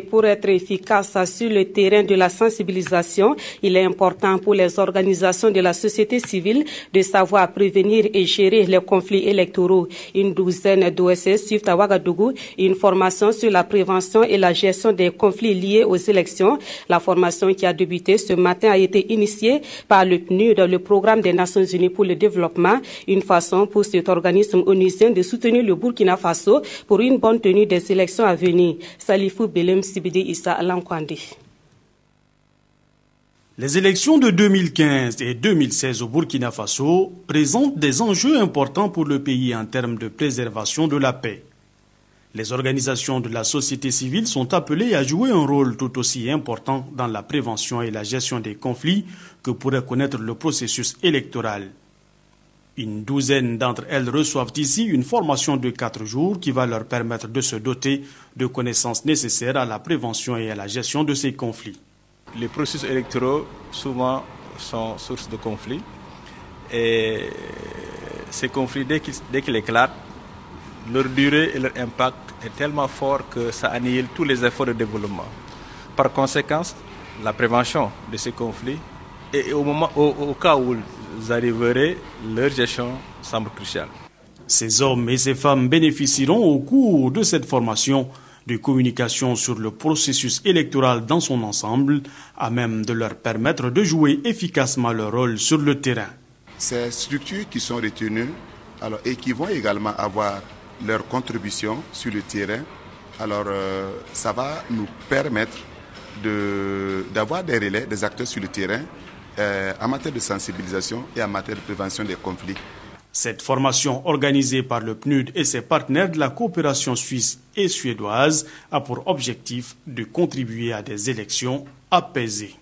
Pour être efficace sur le terrain de la sensibilisation, il est important pour les organisations de la société civile de savoir prévenir et gérer les conflits électoraux. Une douzaine d'OSS suivent à Ouagadougou une formation sur la prévention et la gestion des conflits liés aux élections. La formation qui a débuté ce matin a été initiée par le PNUD, le Programme des Nations Unies pour le développement, une façon pour cet organisme onusien de soutenir le Burkina Faso pour une bonne tenue des élections à venir. Salifou Belem Sibidi Issa Alankwande. Les élections de 2015 et 2016 au Burkina Faso présentent des enjeux importants pour le pays en termes de préservation de la paix. Les organisations de la société civile sont appelées à jouer un rôle tout aussi important dans la prévention et la gestion des conflits que pourrait connaître le processus électoral. Une douzaine d'entre elles reçoivent ici une formation de 4 jours qui va leur permettre de se doter de connaissances nécessaires à la prévention et à la gestion de ces conflits. Les processus électoraux souvent sont source de conflits et ces conflits, dès qu'ils éclatent, leur durée et leur impact est tellement fort que ça annihile tous les efforts de développement. Par conséquent, la prévention de ces conflits et au cas où ils arriveraient, leur gestion semble cruciale. Ces hommes et ces femmes bénéficieront au cours de cette formation de communication sur le processus électoral dans son ensemble, à même de leur permettre de jouer efficacement leur rôle sur le terrain. Ces structures qui sont retenues et qui vont également avoir leur contribution sur le terrain, ça va nous permettre d'avoir des relais, des acteurs sur le terrain en matière de sensibilisation et en matière de prévention des conflits. Cette formation organisée par le PNUD et ses partenaires de la coopération suisse et suédoise a pour objectif de contribuer à des élections apaisées.